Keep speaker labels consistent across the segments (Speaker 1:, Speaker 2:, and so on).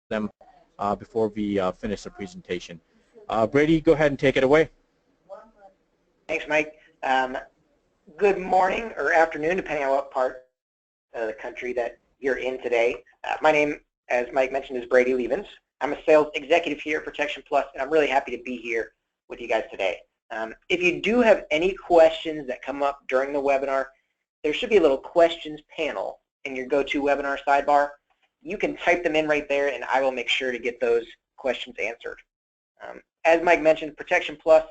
Speaker 1: them before we finish the presentation. Brady, go ahead and take it away.
Speaker 2: Thanks, Mike. Good morning or afternoon, depending on what part of the country that you're in today. My name, as Mike mentioned, is Brady Levens. I'm a sales executive here at Protection Plus, and I'm really happy to be here with you guys today. If you do have any questions that come up during the webinar, there should be a little questions panel in your GoToWebinar sidebar. You can type them in right there, and I will make sure to get those questions answered. As Mike mentioned, Protection Plus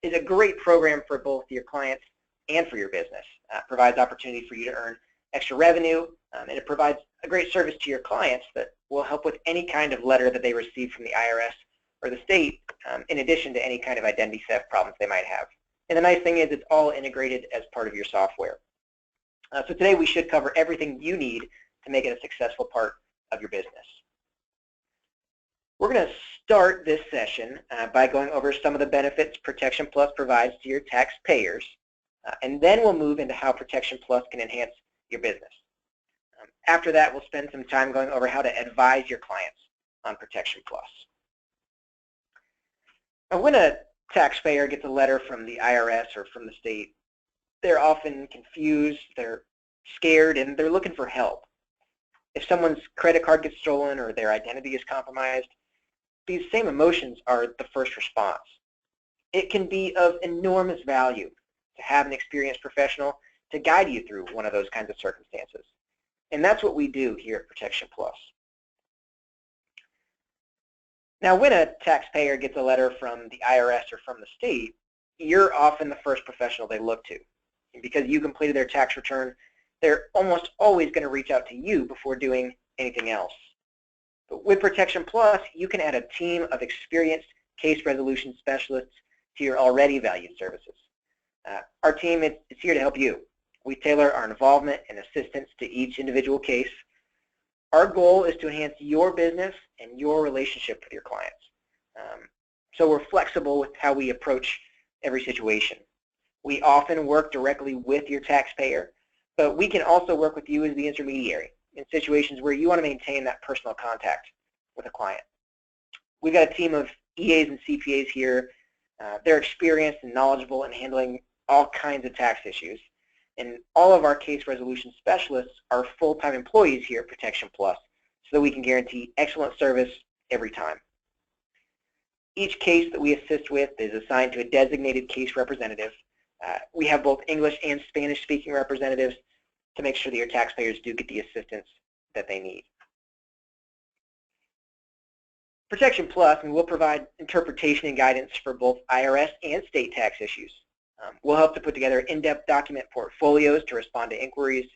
Speaker 2: is a great program for both your clients and for your business. It provides opportunity for you to earn extra revenue, and it provides a great service to your clients that will help with any kind of letter that they receive from the IRS or the state, in addition to any kind of identity theft problems they might have. And the nice thing is it's all integrated as part of your software. So today we should cover everything you need to make it a successful part of your business. We're going to start this session by going over some of the benefits Protection Plus provides to your taxpayers, and then we'll move into how Protection Plus can enhance your business. After that, we'll spend some time going over how to advise your clients on Protection Plus. Now, when a taxpayer gets a letter from the IRS or from the state, they're often confused, they're scared, and they're looking for help. If someone's credit card gets stolen or their identity is compromised, these same emotions are the first response. It can be of enormous value to have an experienced professional to guide you through one of those kinds of circumstances. And that's what we do here at Protection Plus. Now, when a taxpayer gets a letter from the IRS or from the state, you're often the first professional they look to. And because you completed their tax return, they're almost always going to reach out to you before doing anything else. But with Protection Plus, you can add a team of experienced case resolution specialists to your already valued services. Our team is here to help you. We tailor our involvement and assistance to each individual case. Our goal is to enhance your business and your relationship with your clients. So we're flexible with how we approach every situation. We often work directly with your taxpayer, but we can also work with you as the intermediary in situations where you want to maintain that personal contact with a client. We've got a team of EAs and CPAs here. They're experienced and knowledgeable in handling all kinds of tax issues. And all of our case resolution specialists are full-time employees here at Protection Plus, so that we can guarantee excellent service every time. Each case that we assist with is assigned to a designated case representative. We have both English and Spanish-speaking representatives to make sure that your taxpayers do get the assistance that they need. Protection Plus, and we'll provide interpretation and guidance for both IRS and state tax issues. We'll help to put together in-depth document portfolios to respond to inquiries,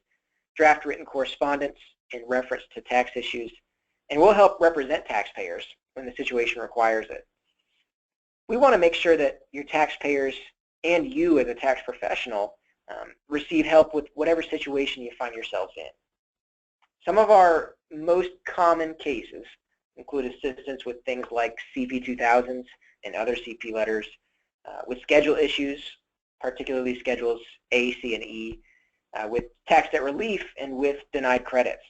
Speaker 2: draft written correspondence in reference to tax issues, and we'll help represent taxpayers when the situation requires it. We want to make sure that your taxpayers and you as a tax professional receive help with whatever situation you find yourselves in. Some of our most common cases include assistance with things like CP 2000s and other CP letters, with schedule issues, particularly schedules A, C, and E, with tax debt relief, and with denied credits,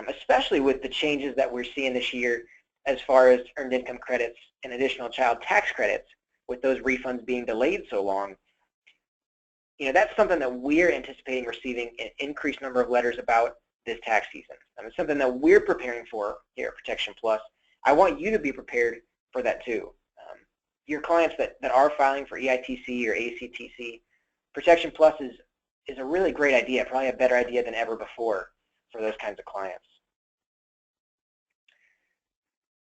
Speaker 2: especially with the changes that we're seeing this year as far as earned income credits and additional child tax credits, with those refunds being delayed so long. You know, that's something that we're anticipating receiving an increased number of letters about this tax season. It's something that we're preparing for here at Protection Plus. I want you to be prepared for that too. Your clients that are filing for EITC or ACTC, Protection Plus is a really great idea, probably a better idea than ever before for those kinds of clients.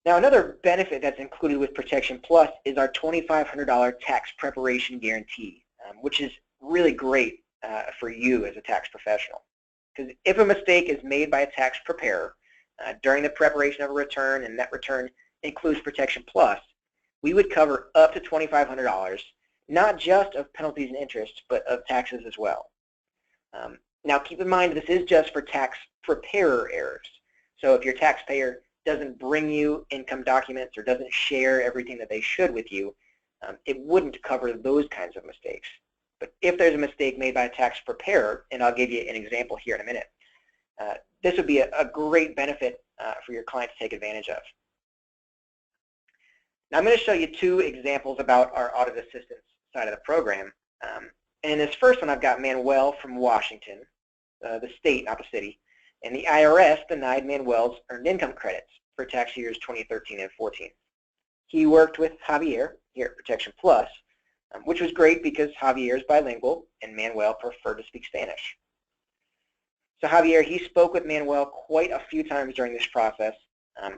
Speaker 2: Now, another benefit that's included with Protection Plus is our $2,500 tax preparation guarantee, which is really great for you as a tax professional. Because if a mistake is made by a tax preparer during the preparation of a return, and that return includes Protection Plus, we would cover up to $2,500, not just of penalties and interest, but of taxes as well. Now, keep in mind, this is just for tax preparer errors. So if your taxpayer doesn't bring you income documents or doesn't share everything that they should with you, it wouldn't cover those kinds of mistakes. But if there's a mistake made by a tax preparer, and I'll give you an example here in a minute, this would be a great benefit for your client to take advantage of. Now I'm going to show you two examples about our audit assistance side of the program. And in this first one, I've got Manuel from Washington, the state, not the city, and the IRS denied Manuel's earned income credits for tax years 2013 and 14. He worked with Javier here at Protection Plus, which was great because Javier is bilingual and Manuel preferred to speak Spanish. So Javier, he spoke with Manuel quite a few times during this process.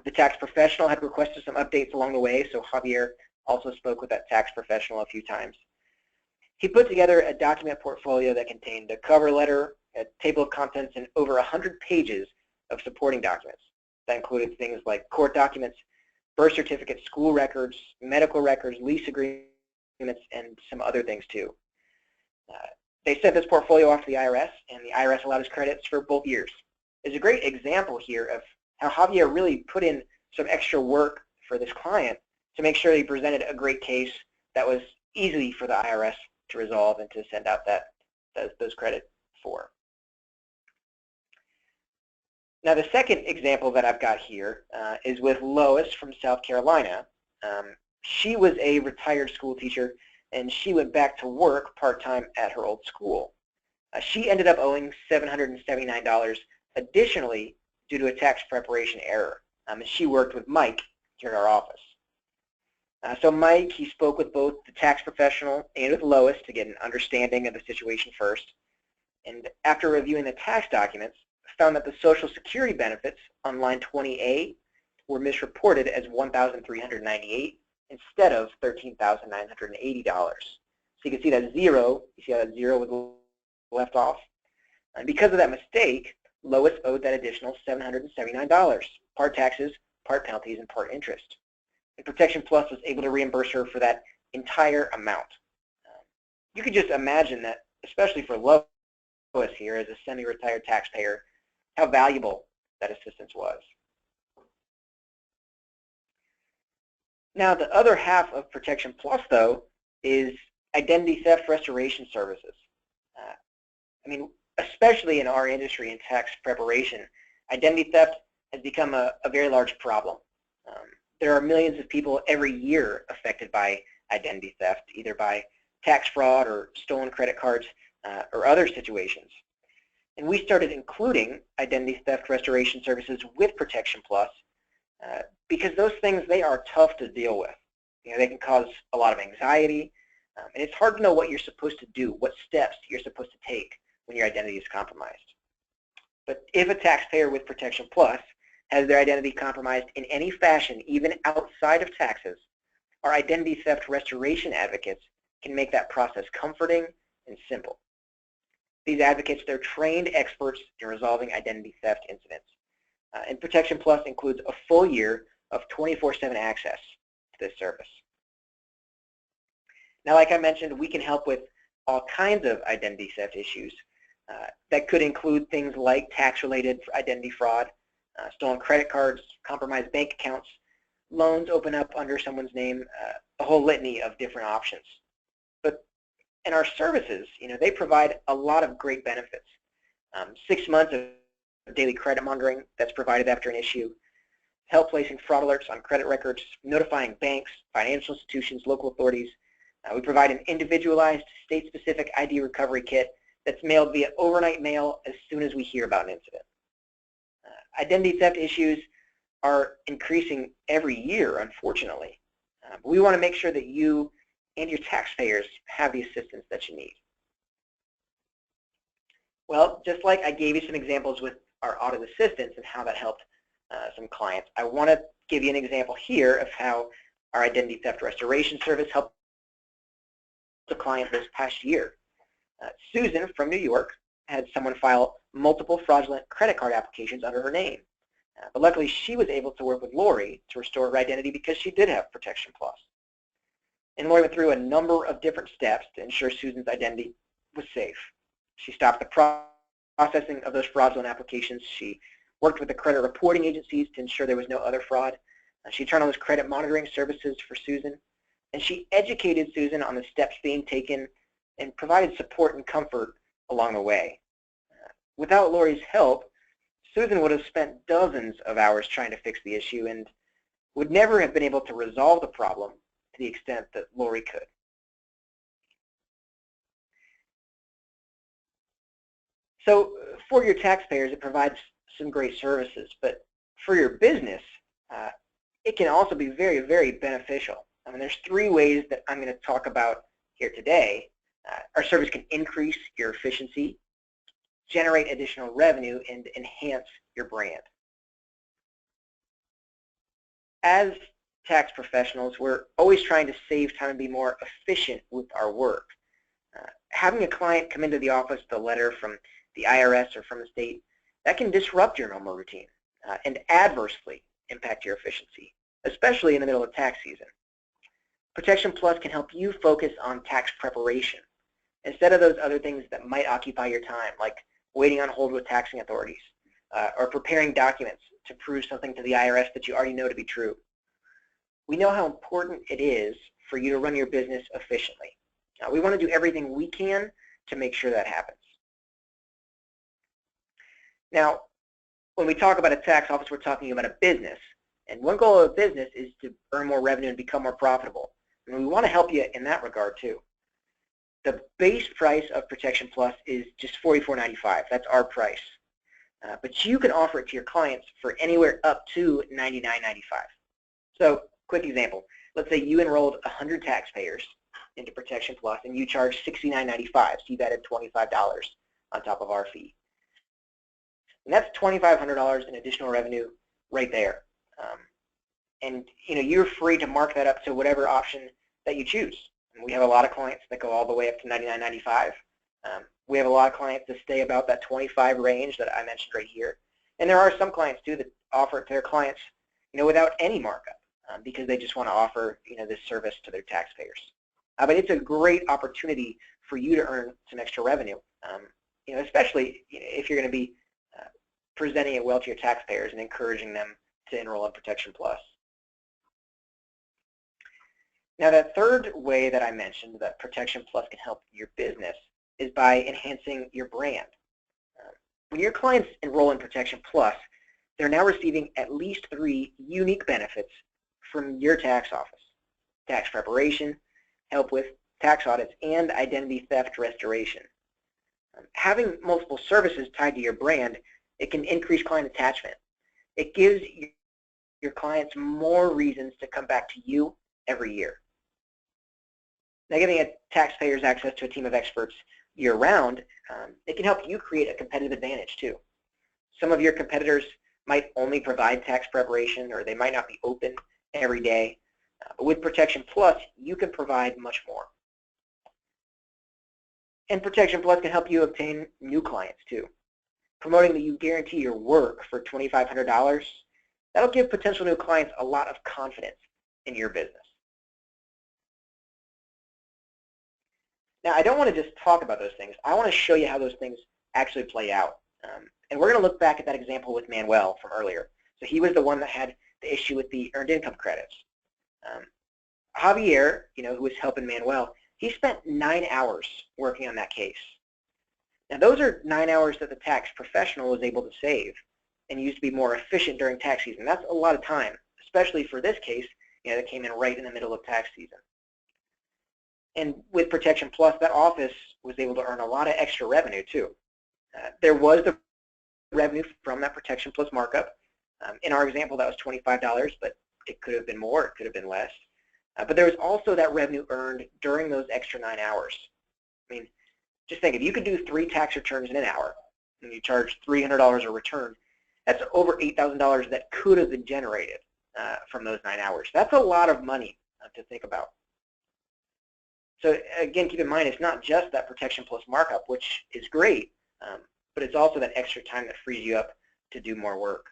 Speaker 2: The tax professional had requested some updates along the way, so Javier also spoke with that tax professional a few times. He put together a document portfolio that contained a cover letter, a table of contents, and over 100 pages of supporting documents. That included things like court documents, birth certificates, school records, medical records, lease agreements, and some other things too. They sent this portfolio off to the IRS, and the IRS allowed us credits for both years. It's a great example here of how Javier really put in some extra work for this client to make sure he presented a great case that was easy for the IRS to resolve and to send out those credits for. Now the second example that I've got here is with Lois from South Carolina. She was a retired school teacher and she went back to work part-time at her old school. She ended up owing $779 additionally due to a tax preparation error. And she worked with Mike here at our office. So Mike, he spoke with both the tax professional and with Lois to get an understanding of the situation first. And after reviewing the tax documents, found that the Social Security benefits on line 20A were misreported as $1,398 instead of $13,980. So you can see that zero, you see how that zero was left off? And because of that mistake, Lois owed that additional $779, part taxes, part penalties, and part interest. And Protection Plus was able to reimburse her for that entire amount. You could just imagine that, especially for Lois here as a semi-retired taxpayer, how valuable that assistance was. Now the other half of Protection Plus, though, is identity theft restoration services. I mean, especially in our industry in tax preparation, identity theft has become a very large problem. There are millions of people every year affected by identity theft, either by tax fraud or stolen credit cards or other situations. And we started including identity theft restoration services with Protection Plus because those things, they are tough to deal with. You know, they can cause a lot of anxiety, and it's hard to know what you're supposed to do, what steps you're supposed to take when your identity is compromised. But if a taxpayer with Protection Plus has their identity compromised in any fashion, even outside of taxes, our identity theft restoration advocates can make that process comforting and simple. These advocates, they're trained experts in resolving identity theft incidents. And Protection Plus includes a full year of 24/7 access to this service. Now, like I mentioned, we can help with all kinds of identity theft issues. That could include things like tax-related identity fraud, stolen credit cards, compromised bank accounts, loans open up under someone's name, a whole litany of different options. But in our services, you know, they provide a lot of great benefits. 6 months of daily credit monitoring that's provided after an issue, help placing fraud alerts on credit records, notifying banks, financial institutions, local authorities. We provide an individualized state-specific ID recovery kit that's mailed via overnight mail as soon as we hear about an incident. Identity theft issues are increasing every year, unfortunately. But we want to make sure that you and your taxpayers have the assistance that you need. Well, just like I gave you some examples with our audit assistance and how that helped some clients, I want to give you an example here of how our identity theft restoration service helped a client this past year. Susan from New York had someone file multiple fraudulent credit card applications under her name. But luckily, she was able to work with Lori to restore her identity because she did have Protection Plus. And Lori went through a number of different steps to ensure Susan's identity was safe. She stopped the processing of those fraudulent applications. She worked with the credit reporting agencies to ensure there was no other fraud. She turned on those credit monitoring services for Susan. And she educated Susan on the steps being taken and provided support and comfort along the way. Without Lori's help, Susan would have spent dozens of hours trying to fix the issue and would never have been able to resolve the problem to the extent that Lori could. So for your taxpayers, it provides some great services, but for your business, it can also be very, very beneficial. I mean, there's 3 ways that I'm going to talk about here today. Our service can increase your efficiency, generate additional revenue, and enhance your brand. As tax professionals, we're always trying to save time and be more efficient with our work. Having a client come into the office with a letter from the IRS or from the state, that can disrupt your normal routine and adversely impact your efficiency, especially in the middle of tax season. Protection Plus can help you focus on tax preparation instead of those other things that might occupy your time, like waiting on hold with taxing authorities or preparing documents to prove something to the IRS that you already know to be true. We know how important it is for you to run your business efficiently. We want to do everything we can to make sure that happens. Now, when we talk about a tax office, we're talking about a business. And one goal of a business is to earn more revenue and become more profitable. And we want to help you in that regard too. The base price of Protection Plus is just $44.95. That's our price. But you can offer it to your clients for anywhere up to $99.95. So, quick example. Let's say you enrolled 100 taxpayers into Protection Plus and you charge $69.95. So you've added $25 on top of our fee. And that's $2,500 in additional revenue right there. And you're free to mark that up to whatever option that you choose. And we have a lot of clients that go all the way up to $99.95. We have a lot of clients that stay about that 25 range that I mentioned right here. And there are some clients too that offer it to their clients, without any markup because they just want to offer, this service to their taxpayers. But it's a great opportunity for you to earn some extra revenue, especially if you're going to be presenting it well to your taxpayers and encouraging them to enroll in Protection Plus. Now, that third way that I mentioned that Protection Plus can help your business is by enhancing your brand. When your clients enroll in Protection Plus, they're now receiving at least 3 unique benefits from your tax office: tax preparation, help with tax audits, and identity theft restoration. Having multiple services tied to your brand, it can increase client attachment. It gives your clients more reasons to come back to you every year. Now, giving taxpayers access to a team of experts year-round, it can help you create a competitive advantage too. Some of your competitors might only provide tax preparation, or they might not be open every day. But with Protection Plus, you can provide much more. And Protection Plus can help you obtain new clients too. Promoting that you guarantee your work for $2,500, that'll give potential new clients a lot of confidence in your business. Now, I don't want to just talk about those things. I want to show you how those things actually play out. And we're going to look back at that example with Manuel from earlier. So he was the one that had the issue with the earned income credits. Javier, who was helping Manuel, he spent 9 hours working on that case. Now, those are 9 hours that the tax professional was able to save and use to be more efficient during tax season. That's a lot of time, especially for this case, that came in right in the middle of tax season. And with Protection Plus, that office was able to earn a lot of extra revenue too. There was the revenue from that Protection Plus markup. In our example, that was $25, but it could have been more, it could have been less. But there was also that revenue earned during those extra 9 hours. I mean, just think, if you could do 3 tax returns in an hour and you charge $300 a return, that's over $8,000 that could have been generated from those 9 hours. That's a lot of money to think about. So again, keep in mind, it's not just that Protection Plus markup, which is great, but it's also that extra time that frees you up to do more work.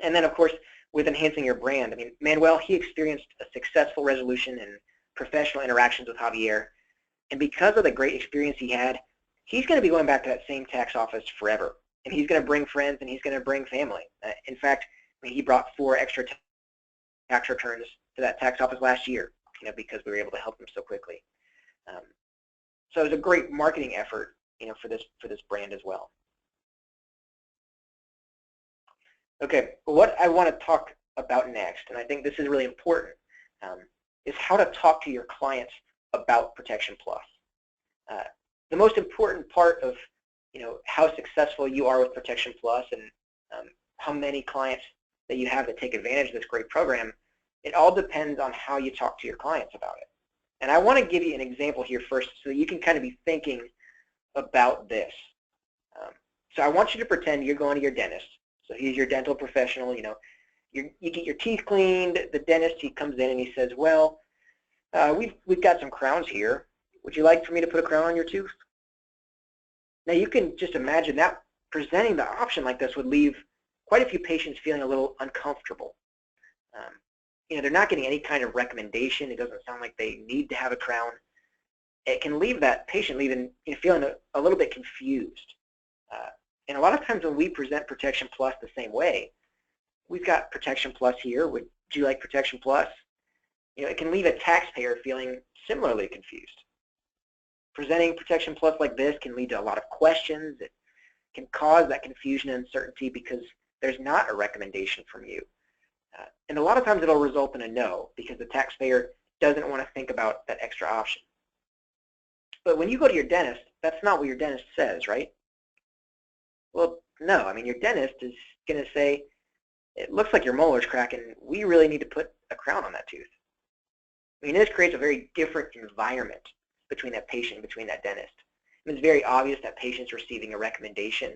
Speaker 2: And then, of course, with enhancing your brand, I mean, Manuel, he experienced a successful resolution and professional interactions with Javier, and because of the great experience he had, he's going to be going back to that same tax office forever, and he's going to bring friends and he's going to bring family. In fact, I mean, he brought 4 extra tax returns to that tax office last year, because we were able to help him so quickly. So it was a great marketing effort, for this brand as well. Okay, what I want to talk about next, and I think this is really important, is how to talk to your clients about Protection Plus. The most important part of how successful you are with Protection Plus and how many clients that you have that take advantage of this great program, it all depends on how you talk to your clients about it. And I want to give you an example here first so that you can kind of be thinking about this. So I want you to pretend you're going to your dentist. So he's your dental professional. You get your teeth cleaned. The dentist, he comes in and he says, well, we've got some crowns here. Would you like for me to put a crown on your tooth? Now you can just imagine that presenting the option like this would leave quite a few patients feeling a little uncomfortable. They're not getting any kind of recommendation. It doesn't sound like they need to have a crown. It can leave that patient feeling a little bit confused. And a lot of times when we present Protection Plus the same way, we've got Protection Plus here. Would you like Protection Plus? It can leave a taxpayer feeling similarly confused. Presenting Protection Plus like this can lead to a lot of questions. It can cause that confusion and uncertainty because there's not a recommendation from you. And a lot of times it'll result in a no because the taxpayer doesn't want to think about that extra option. But when you go to your dentist, that's not what your dentist says, right? Well, no. I mean, your dentist is going to say, it looks like your molar's cracking. We really need to put a crown on that tooth. I mean, this creates a very different environment between that patient and between that dentist. It's very obvious that patient's receiving a recommendation.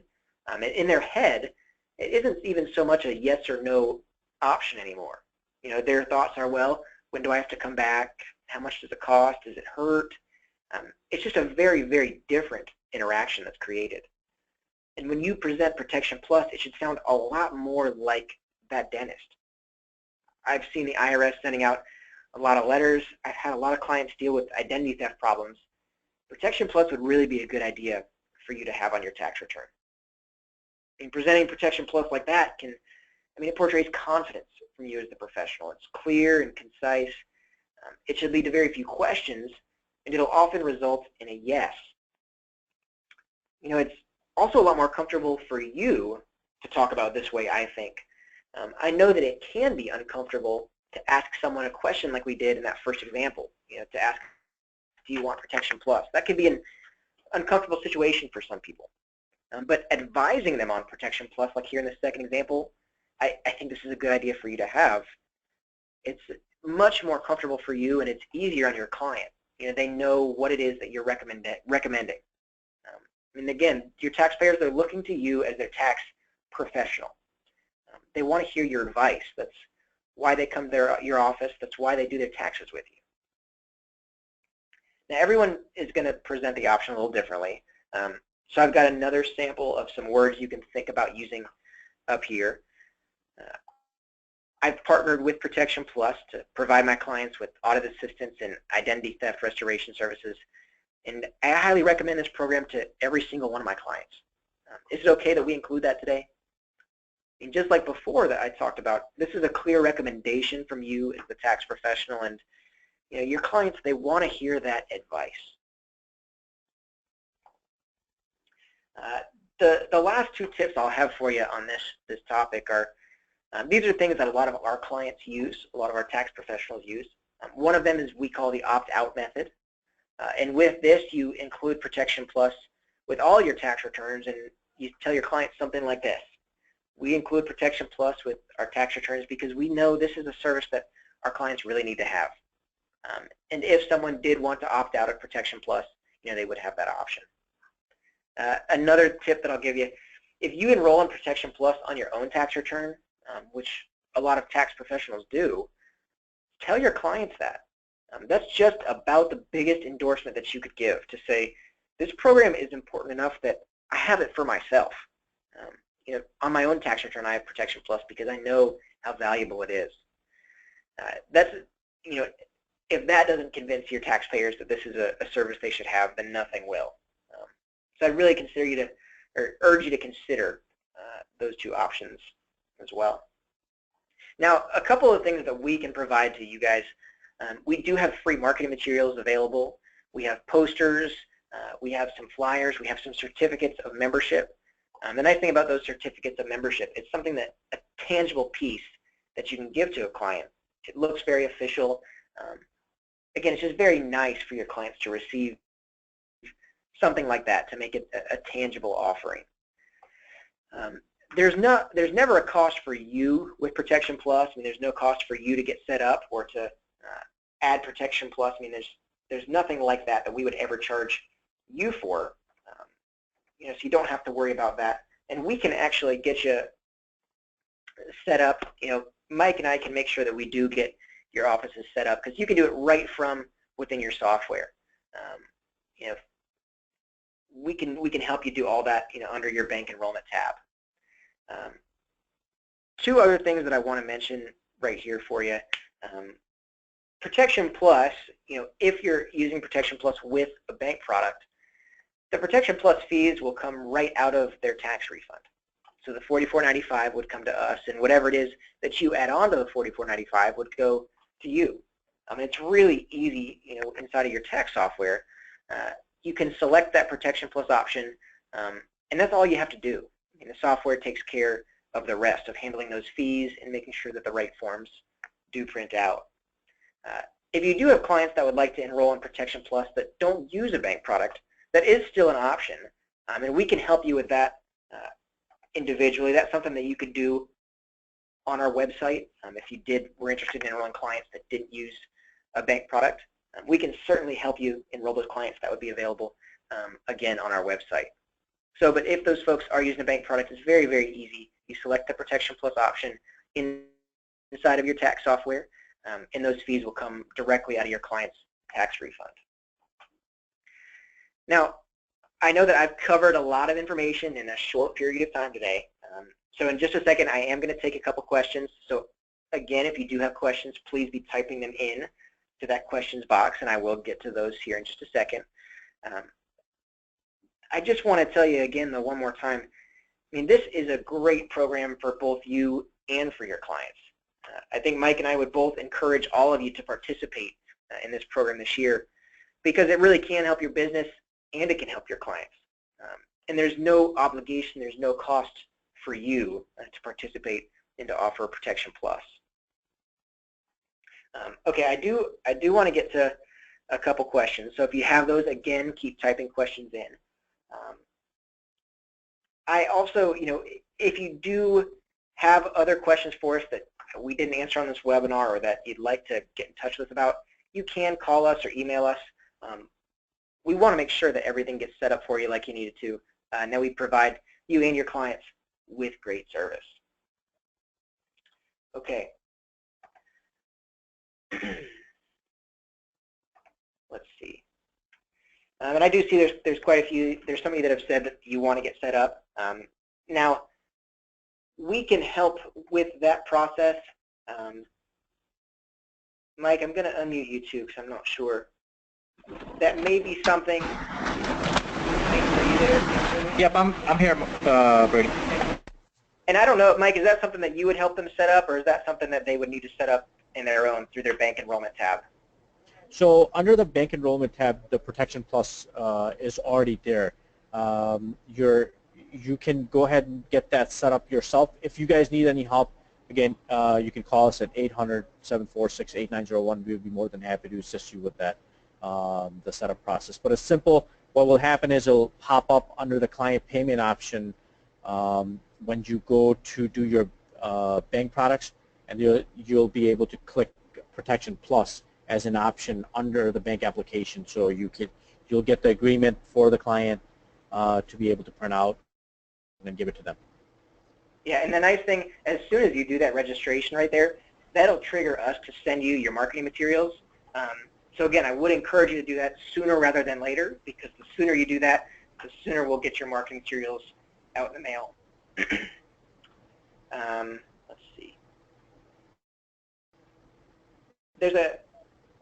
Speaker 2: And in their head, it isn't even so much a yes or no option anymore. Their thoughts are, well, when do I have to come back? How much does it cost? Does it hurt? It's just a very, very different interaction that's created. And when you present Protection Plus, it should sound a lot more like that dentist. I've seen the IRS sending out a lot of letters. I've had a lot of clients deal with identity theft problems. Protection Plus would really be a good idea for you to have on your tax return. And presenting Protection Plus like that it portrays confidence from you as the professional. It's clear and concise. It should lead to very few questions, and it'll often result in a yes. It's also a lot more comfortable for you to talk about this way, I think. I know that it can be uncomfortable to ask someone a question like we did in that first example, to ask, do you want Protection Plus? That can be an uncomfortable situation for some people. But advising them on Protection Plus, like here in the second example, I think this is a good idea for you to have. It's much more comfortable for you, and it's easier on your client. They know what it is that you're recommending. Again, your taxpayers are looking to you as their tax professional. They want to hear your advice. That's why they come to your office. That's why they do their taxes with you. Now, everyone is going to present the option a little differently. So I've got another sample of some words you can think about using up here. I've partnered with Protection Plus to provide my clients with audit assistance and identity theft restoration services, and I highly recommend this program to every single one of my clients. Is it okay that we include that today? And just like before that I talked about, this is a clear recommendation from you as the tax professional, and your clients, they want to hear that advice. The last two tips I'll have for you on this topic are, these are things that a lot of our clients use, a lot of our tax professionals use. One of them is we call the opt-out method. And with this, you include Protection Plus with all your tax returns, and you tell your clients something like this. We include Protection Plus with our tax returns because we know this is a service that our clients really need to have. And if someone did want to opt out of Protection Plus, they would have that option. Another tip that I'll give you, if you enroll in Protection Plus on your own tax return, which a lot of tax professionals do, tell your clients that. That's just about the biggest endorsement that you could give, to say, this program is important enough that I have it for myself. On my own tax return, I have Protection Plus because I know how valuable it is. If that doesn't convince your taxpayers that this is a service they should have, then nothing will. So I'd really urge you to consider those two options as well. Now, a couple of things that we can provide to you guys. We do have free marketing materials available. We have posters, we have some flyers, we have some certificates of membership. The nice thing about those certificates of membership, it's something that a tangible piece that you can give to a client. It looks very official. Again, it's just very nice for your clients to receive something like that, to make it a tangible offering. There's never a cost for you with Protection Plus. I mean, there's no cost for you to get set up or to add Protection Plus. I mean, there's nothing like that we would ever charge you for. So you don't have to worry about that. And we can actually get you set up. Mike and I can make sure that we do get your offices set up, because you can do it right from within your software. We can help you do all that under your bank enrollment tab. Two other things that I want to mention right here for you. Protection Plus, if you're using Protection Plus with a bank product, the Protection Plus fees will come right out of their tax refund. So the $44.95 would come to us, and whatever it is that you add on to the $44.95 would go to you. It's really easy, inside of your tax software. You can select that Protection Plus option, and that's all you have to do. The software takes care of the rest, of handling those fees and making sure that the right forms do print out. If you do have clients that would like to enroll in Protection Plus that don't use a bank product, that is still an option, and we can help you with that individually. That's something that you could do on our website. If you were interested in enrolling clients that didn't use a bank product, we can certainly help you enroll those clients. That would be available, again, on our website. But if those folks are using a bank product, it's very, very easy. You select the Protection Plus option inside of your tax software, and those fees will come directly out of your client's tax refund. Now, I know that I've covered a lot of information in a short period of time today. So in just a second, I am going to take a couple questions. So again, if you do have questions, please be typing them in to that questions box, and I will get to those here in just a second. I just want to tell you again, though, one more time, this is a great program for both you and for your clients. I think Mike and I would both encourage all of you to participate in this program this year, because it really can help your business and it can help your clients. And there's no obligation, there's no cost for you to participate and to offer Protection Plus. Okay, I do want to get to a couple questions. So if you have those, again, keep typing questions in. I also, if you do have other questions for us that we didn't answer on this webinar or that you'd like to get in touch with us about, you can call us or email us. We want to make sure that everything gets set up for you like you need it to, and that we provide you and your clients with great service. Okay. Let's see. And I do see there's quite a few. There's some of you that have said that you want to get set up. Now, we can help with that process. Mike, I'm going to unmute you too, because I'm not sure. That may be something. Are you there?
Speaker 1: Yep, I'm here, Brady.
Speaker 2: And I don't know, Mike, is that something that you would help them set up, or is that something that they would need to set up in their own through their bank enrollment tab?
Speaker 1: So under the bank enrollment tab, the Protection Plus is already there. You can go ahead and get that set up yourself. If you guys need any help, again, you can call us at 800-746-8901. We would be more than happy to assist you with that, the setup process. But it's simple. What will happen is it'll pop up under the client payment option when you go to do your bank products, and you'll be able to click Protection Plus as an option under the bank application. So you'll get the agreement for the client to be able to print out and then give it to them.
Speaker 2: Yeah, and the nice thing, as soon as you do that registration right there, that'll trigger us to send you your marketing materials. So again, I would encourage you to do that sooner rather than later, because the sooner you do that, the sooner we'll get your marketing materials out in the mail. Let's see. There's a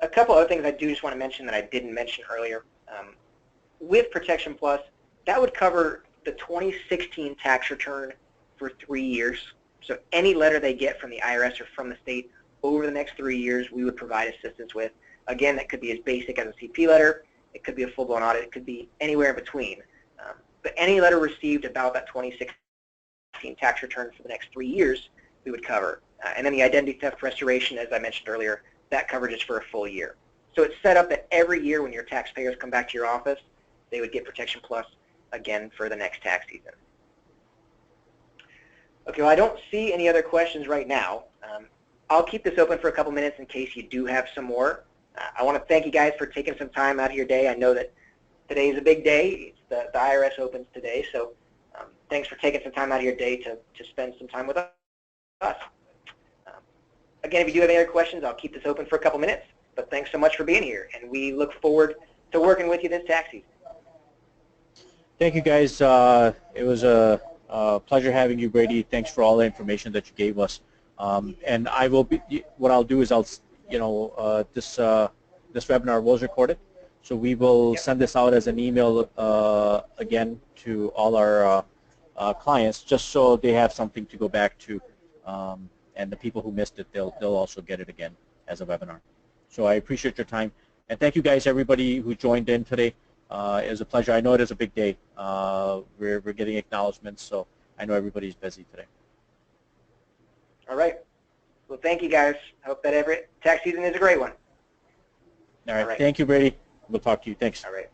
Speaker 2: couple other things I do just want to mention that I didn't mention earlier. With Protection Plus, that would cover the 2016 tax return for 3 years. So any letter they get from the IRS or from the state over the next 3 years, we would provide assistance with. Again, that could be as basic as a CP letter. It could be a full-blown audit. It could be anywhere in between. But any letter received about that 2016 tax return for the next 3 years, we would cover. And then the identity theft restoration, as I mentioned earlier, that coverage is for a full year. So it's set up that every year when your taxpayers come back to your office, they would get Protection Plus again for the next tax season. Okay, well, I don't see any other questions right now. I'll keep this open for a couple minutes in case you do have some more. I want to thank you guys for taking some time out of your day. I know that today is a big day. It's the IRS opens today, so thanks for taking some time out of your day to spend some time with us. Again, if you do have any other questions, I'll keep this open for a couple minutes, but thanks so much for being here, and we look forward to working with you this tax season.
Speaker 1: Thank you, guys. It was a pleasure having you, Brady. Thanks for all the information that you gave us. And I will be. What I'll do is this webinar was recorded, so we will send this out as an email again to all our clients, just so they have something to go back to. And the people who missed it, they'll also get it again as a webinar. So I appreciate your time, and thank you, guys, everybody who joined in today. It was a pleasure. I know it is a big day. We're getting acknowledgments, so I know everybody's busy today.
Speaker 2: All right. Well, thank you, guys. Hope that every tax season is a great one.
Speaker 1: All right. Thank you, Brady. We'll talk to you. Thanks.
Speaker 2: All right.